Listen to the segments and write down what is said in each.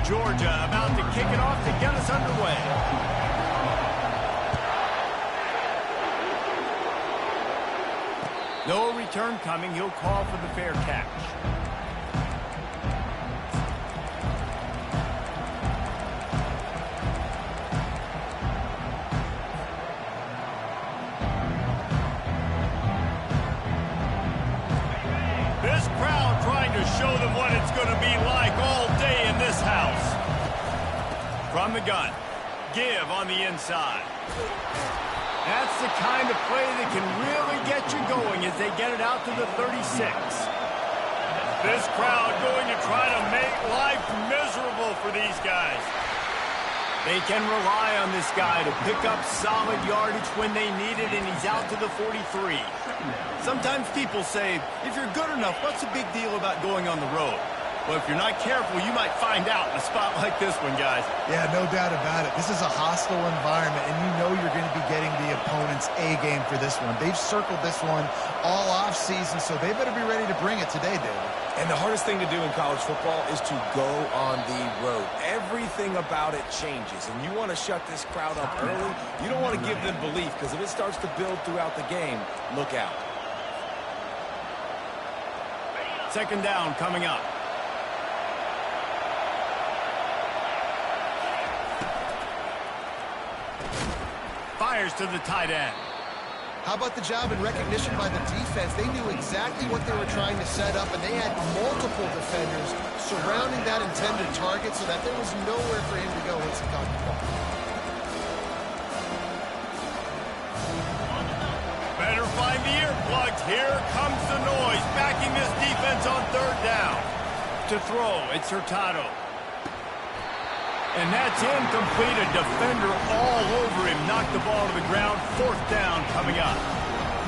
Georgia about to kick it off to get us underway. No return coming. He'll call for the fair catch. This crowd trying to show them what it's going to be like all day in this house. From the gun. Give on the inside. That's the kind of play that can really get you going as they get it out to the 36. This crowd going to try to make life miserable for these guys. They can rely on this guy to pick up solid yardage when they need it, and he's out to the 43. Sometimes people say, if you're good enough, what's the big deal about going on the road? Well, if you're not careful, you might find out in a spot like this one, guys. Yeah, no doubt about it. This is a hostile environment, and you know you're going to be getting the opponent's A-game for this one. They've circled this one all off-season, so they better be ready to bring it today, David. And the hardest thing to do in college football is to go on the road. Everything about it changes, and you want to shut this crowd up early. You don't want to give them belief, because if it starts to build throughout the game, look out. Second down coming up. Fires to the tight end. How about the job and recognition by the defense? They knew exactly what they were trying to set up, and they had multiple defenders surrounding that intended target so that there was nowhere for him to go once he caught the ball. Better find the earplugs. Here comes the noise, backing this defense on third down. To throw, it's Hurtado. And that's incomplete. A defender all over him. Knocked the ball to the ground. Fourth down coming up.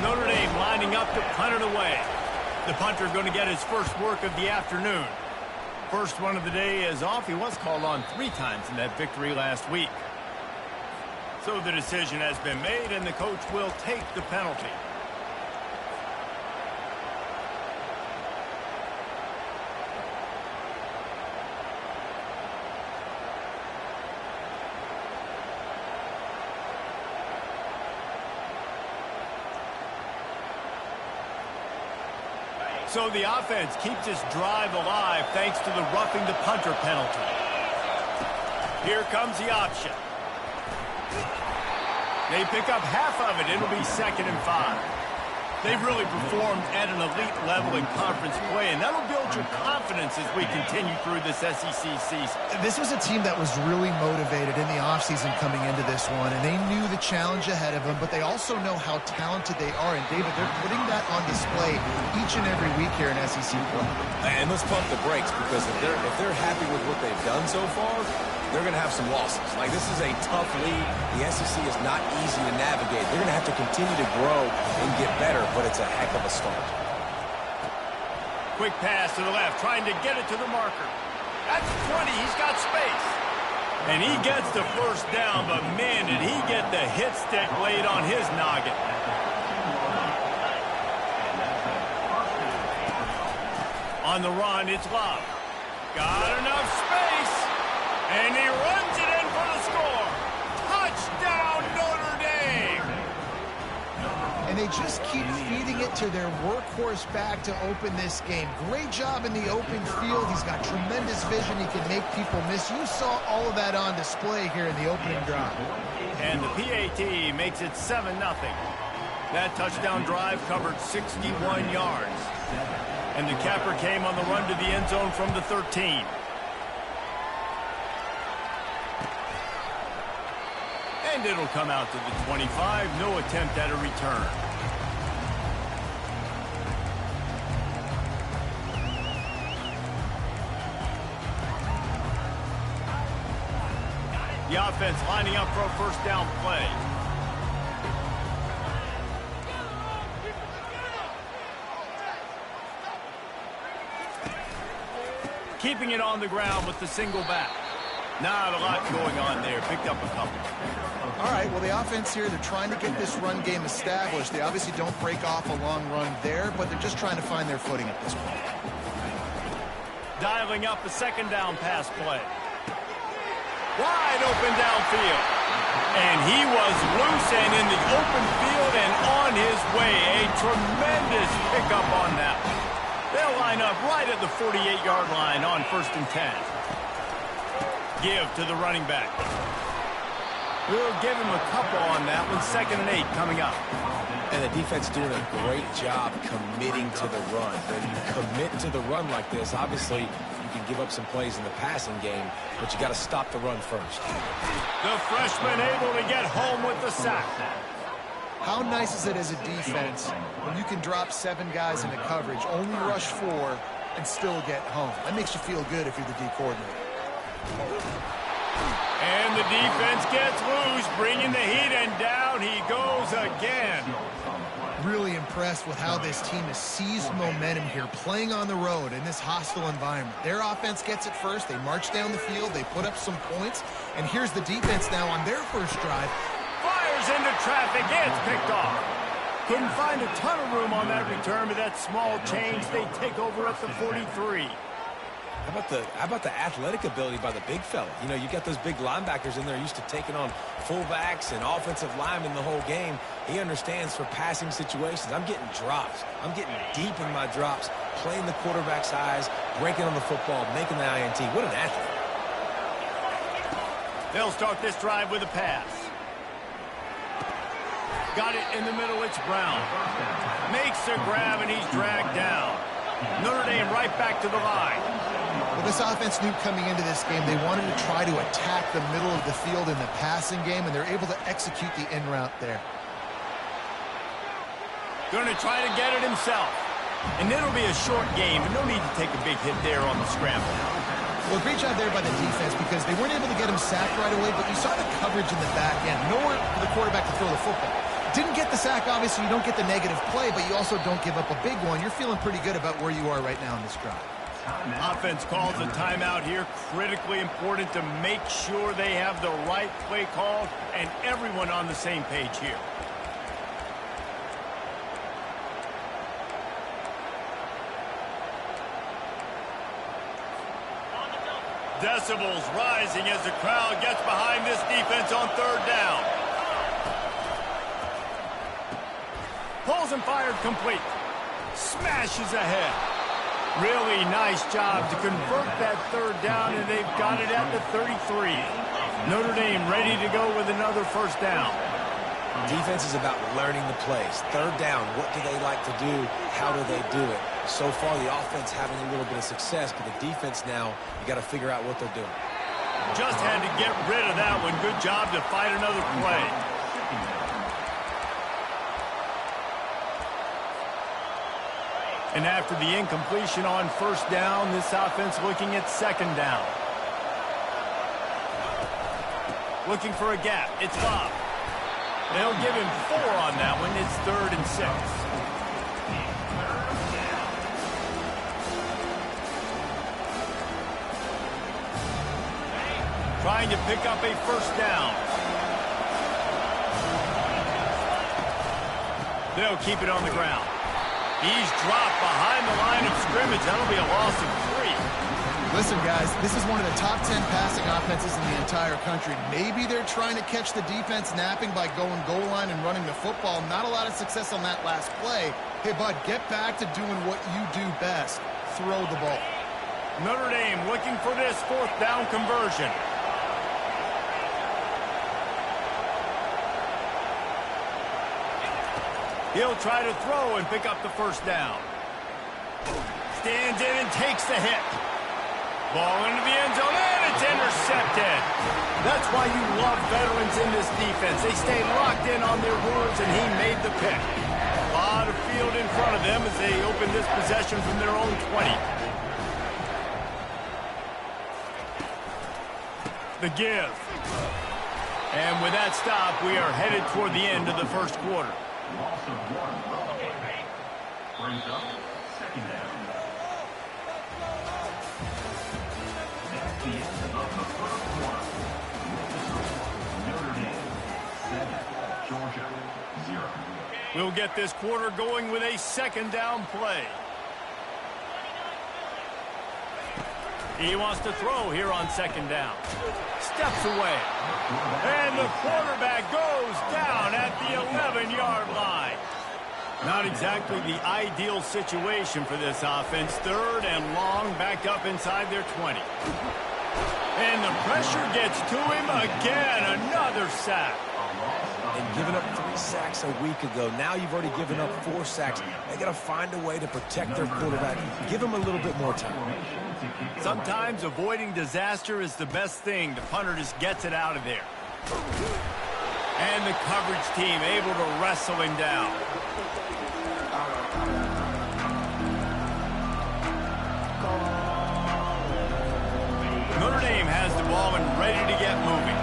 Notre Dame lining up to punt it away. The punter going to get his first work of the afternoon. First one of the day is off. He was called on 3 times in that victory last week. So the decision has been made, and the coach will take the penalty. So the offense keeps its drive alive thanks to the roughing the punter penalty. Here comes the option. They pick up half of it. It'll be 2nd and 5. They've really performed at an elite level in conference play, and that'll build your confidence as we continue through this SEC season. This was a team that was really motivated in the offseason coming into this one, and they knew the challenge ahead of them, but they also know how talented they are. And, David, they're putting that on display each and every week here in SEC play. And let's pump the brakes, because if they're happy with what they've done so far, they're going to have some losses. Like, this is a tough league. The SEC is not easy to navigate. They're going to have to continue to grow and get better, but it's a heck of a start. Quick pass to the left, trying to get it to the marker. That's 20. He's got space. And he gets the first down, but, man, did he get the hit stick laid on his noggin. On the run, it's Love. Got enough space. And he runs it in for the score. Touchdown, Notre Dame. And they just keep feeding it to their workhorse back to open this game. Great job in the open field. He's got tremendous vision. He can make people miss. You saw all of that on display here in the opening drive. And the PAT makes it 7-0. That touchdown drive covered 61 yards. And the capper came on the run to the end zone from the 13. And it'll come out to the 25. No attempt at a return. The offense lining up for a first down play. Keeping it on the ground with the single back. Not a lot going on there. Picked up a couple. All right, well, the offense here, they're trying to get this run game established. They obviously don't break off a long run there, but they're just trying to find their footing at this point. Dialing up a second down pass play. Wide open downfield. And he was loose and in the open field and on his way. A tremendous pickup on that one. They'll line up right at the 48-yard line on 1st and 10. Give to the running back. We'll give him a couple on that one. 2nd and 8 coming up. And the defense doing a great job committing to the run. When you commit to the run like this, obviously you can give up some plays in the passing game, but you got to stop the run first. The freshman able to get home with the sack. How nice is it as a defense when you can drop 7 guys into coverage, only rush 4, and still get home? That makes you feel good if you're the D coordinator. And the defense gets loose, bringing the heat, and down he goes again. Really impressed with how this team has seized momentum here, playing on the road in this hostile environment. Their offense gets it first. They march down the field. They put up some points. And here's the defense now on their first drive. Fires into traffic. It's picked off. Couldn't find a ton of room on that return, but that small change. They take over at the 43. How about the athletic ability by the big fella? You know, you got those big linebackers in there used to taking on fullbacks and offensive linemen the whole game. He understands for passing situations. I'm getting drops. I'm getting deep in my drops, playing the quarterback's eyes, breaking on the football, making the INT. What an athlete. They'll start this drive with a pass. Got it in the middle. It's Brown. Makes a grab, and he's dragged down. Notre Dame right back to the line. Well, this offense knew coming into this game they wanted to try to attack the middle of the field in the passing game, and they're able to execute the in route there. Going to try to get it himself. And it'll be a short game, but no need to take a big hit there on the scramble. Well, great job there by the defense because they weren't able to get him sacked right away, but you saw the coverage in the back end. Nowhere for the quarterback to throw the football. Didn't get the sack, obviously. You don't get the negative play, but you also don't give up a big one. You're feeling pretty good about where you are right now in this drive. Offense calls a timeout here. Critically important to make sure they have the right play call and everyone on the same page here. Decibels rising as the crowd gets behind this defense on 3rd down. Pulls and fired complete. Smashes ahead. Really nice job to convert that 3rd down, and they've got it at the 33. Notre Dame ready to go with another 1st down. Defense is about learning the plays. 3rd down, what do they like to do? How do they do it? So far, the offense having a little bit of success, but the defense now, you got to figure out what they're doing. Just had to get rid of that one. Good job to fight another play. And after the incompletion on 1st down, this offense looking at 2nd down. Looking for a gap. It's Bob. They'll give him 4 on that one. It's 3rd and 6. Trying to pick up a 1st down. They'll keep it on the ground. He's dropped behind the line of scrimmage. That'll be a loss of 3. Listen, guys, this is one of the top 10 passing offenses in the entire country. Maybe they're trying to catch the defense napping by going goal line and running the football. Not a lot of success on that last play. Hey, bud, get back to doing what you do best. Throw the ball. Notre Dame looking for this 4th down conversion. He'll try to throw and pick up the 1st down. Stands in and takes the hit. Ball into the end zone, and it's intercepted. That's why you love veterans in this defense. They stay locked in on their rules, and he made the pick. A lot of field in front of them as they open this possession from their own 20. The give. And with that stop, we are headed toward the end of the 1st quarter. Brings up 2nd down. That's the end of the 1st quarter. Notre Dame 7, Georgia 0. We'll get this quarter going with a 2nd down play. He wants to throw here on second down. Steps away. And the quarterback goes down at the 11-yard line. Not exactly the ideal situation for this offense. Third and long, back up inside their 20. And the pressure gets to him again. Another sack. And giving up 3 sacks a week ago. Now you've already given up 4 sacks. They got to find a way to protect their quarterback. Give him a little bit more time. Sometimes avoiding disaster is the best thing. The punter just gets it out of there. And the coverage team able to wrestle him down. Notre Dame has the ball and ready to get moving.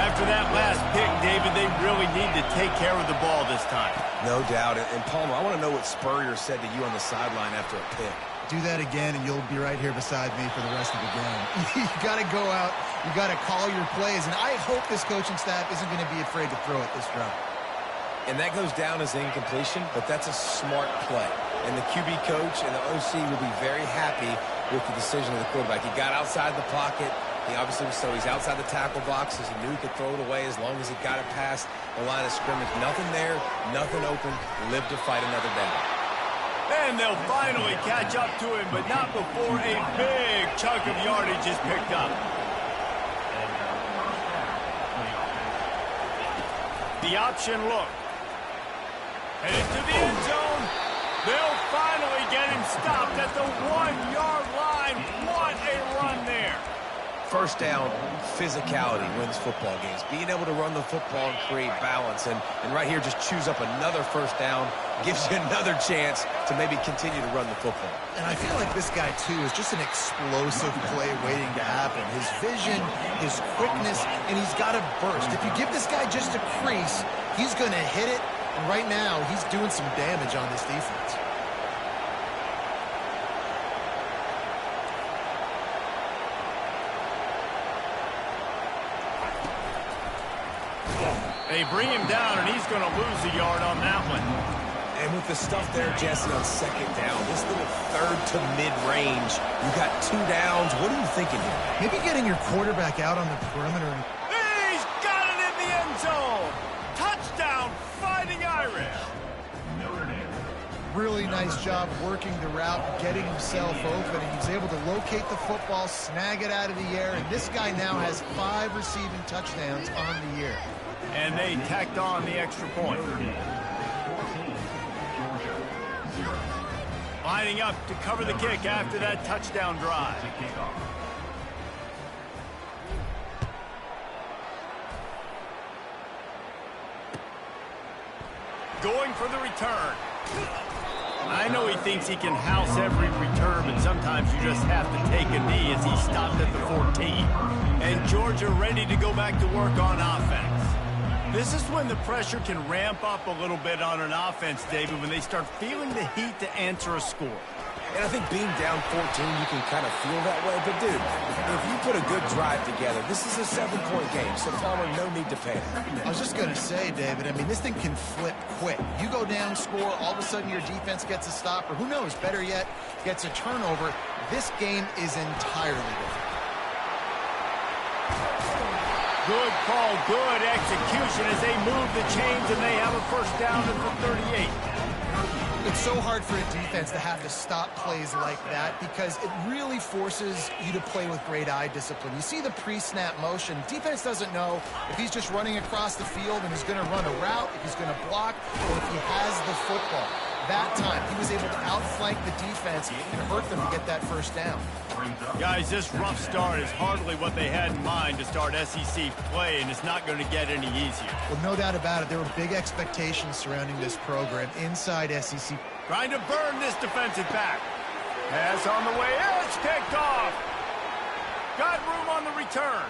After that last pick, David, they really need to take care of the ball this time. No doubt. And Palmer, I want to know what Spurrier said to you on the sideline after a pick. Do that again, and you'll be right here beside me for the rest of the game. You got to go out. You got to call your plays, and I hope this coaching staff isn't going to be afraid to throw it this drive. And that goes down as incompletion, but that's a smart play. And the QB coach and the OC will be very happy with the decision of the quarterback. He got outside the pocket. He obviously was, so he's outside the tackle boxes. He knew he could throw it away as long as he got it past the line of scrimmage. Nothing there, nothing open. Live to fight another down. And they'll finally catch up to him, but not before a big chunk of yardage is picked up. The option look. And into the end zone. They'll finally get him stopped at the 1-yard line. What a run there. First down, physicality wins football games. Being able to run the football and create balance. And right here, just choose up another first down. Gives you another chance to maybe continue to run the football. And I feel like this guy, too, is just an explosive play waiting to happen. His vision, his quickness, and he's got a burst. If you give this guy just a crease, he's going to hit it. And right now, he's doing some damage on this defense. They bring him down, and he's going to lose a yard on that one. And with the stuff there, Jesse, on second down, this little third to mid-range, you got 2 downs. What are you thinking here? Maybe getting your quarterback out on the perimeter. He's got it in the end zone. Touchdown, Fighting Irish. Really nice job working the route, getting himself open, and he's able to locate the football, snag it out of the air, and this guy now has 5 receiving touchdowns on the year. And they tacked on the extra point. Lining up to cover the kick after that touchdown drive. Going for the return. I know he thinks he can house every return, but sometimes you just have to take a knee as he stopped at the 14. And Georgia ready to go back to work on offense. This is when the pressure can ramp up a little bit on an offense, David, when they start feeling the heat to answer a score. And I think being down 14, you can kind of feel that way. But, dude, if you put a good drive together, this is a 7-point game, so Palmer, no need to panic. I was just going to say, David, I mean, this thing can flip quick. You go down, score, all of a sudden your defense gets a stop, or who knows, better yet, gets a turnover. This game is entirely different. Good call, good execution as they move the chains, and they have a first down at the 38. It's so hard for a defense to have to stop plays like that because it really forces you to play with great eye discipline. You see the pre-snap motion. Defense doesn't know if he's just running across the field and he's going to run a route, if he's going to block, or if he has the football. That time, he was able to outflank the defense and hurt them to get that first down. Guys, this rough start is hardly what they had in mind to start SEC play, and it's not going to get any easier. Well, no doubt about it. There were big expectations surrounding this program inside SEC. Trying to burn this defensive back. Pass on the way. It's kicked off. Got room on the return.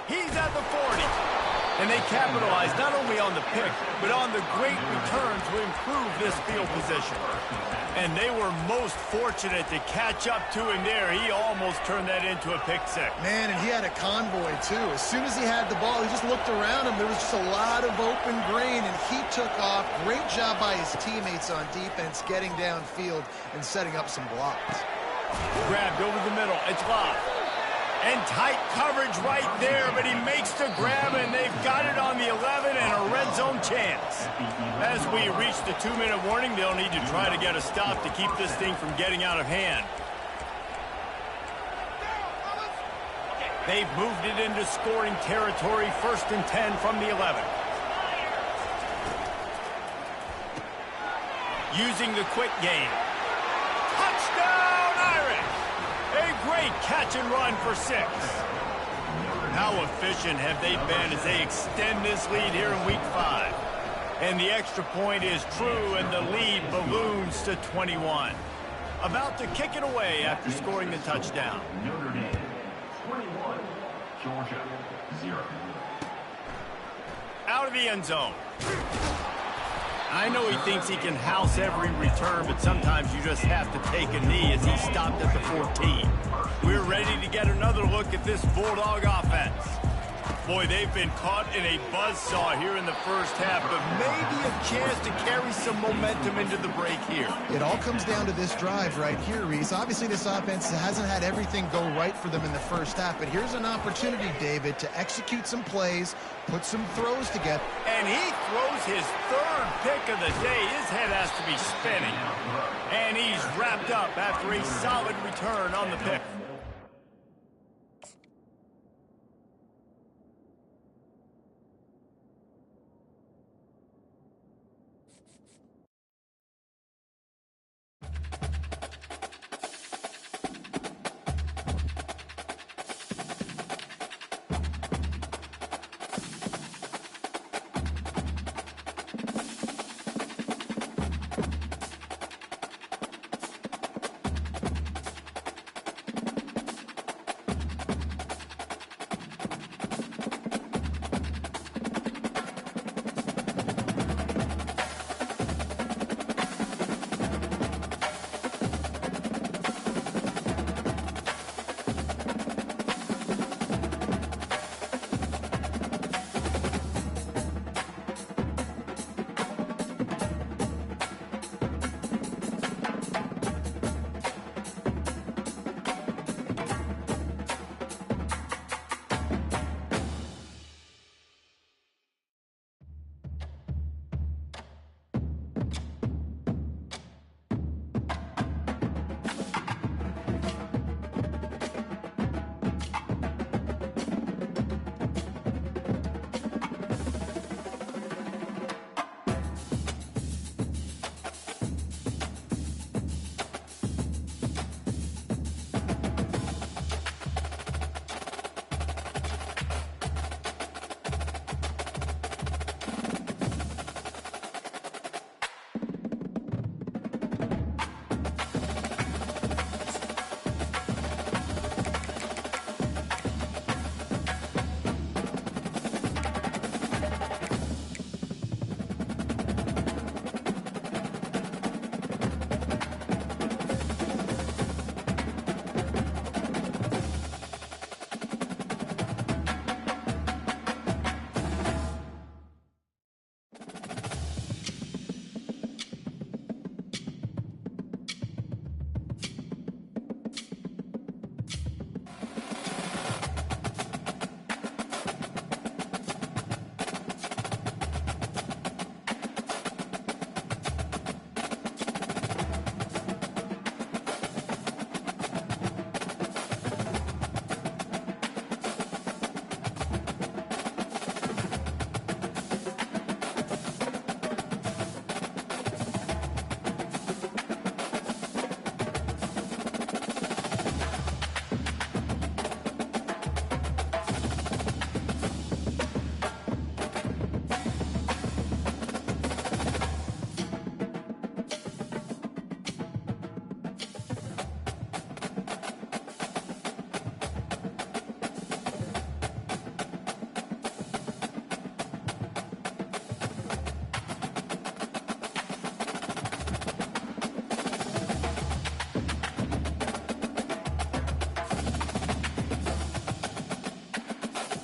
He's at the 40. And they capitalized not only on the pick, but on the great return to improve this field position. And they were most fortunate to catch up to him there. He almost turned that into a pick six. Man, and he had a convoy, too. As soon as he had the ball, he just looked around him. There was just a lot of open green, and he took off. Great job by his teammates on defense, getting downfield and setting up some blocks. Grabbed over the middle. It's Love. And tight coverage right there, but he makes the grab, and they've got it on the 11 and a red zone chance. As we reach the 2-minute warning, they'll need to try to get a stop to keep this thing from getting out of hand. They've moved it into scoring territory, 1st and 10 from the 11. Using the quick game. Touchdown, Irish! A great catch and run for 6. How efficient have they been as they extend this lead here in Week 5? And the extra point is true, and the lead balloons to 21. About to kick it away after scoring the touchdown. Notre Dame 21, Georgia 0. Out of the end zone. I know he thinks he can house every return, but sometimes you just have to take a knee as he stopped at the 14. We're ready to get another look at this Bulldog offense. Boy, they've been caught in a buzzsaw here in the first half, but maybe a chance to carry some momentum into the break here. It all comes down to this drive right here, Reese. Obviously, this offense hasn't had everything go right for them in the first half, but here's an opportunity, David, to execute some plays, put some throws together. And he throws his 3rd pick of the day. His head has to be spinning. And he's wrapped up after a solid return on the pick.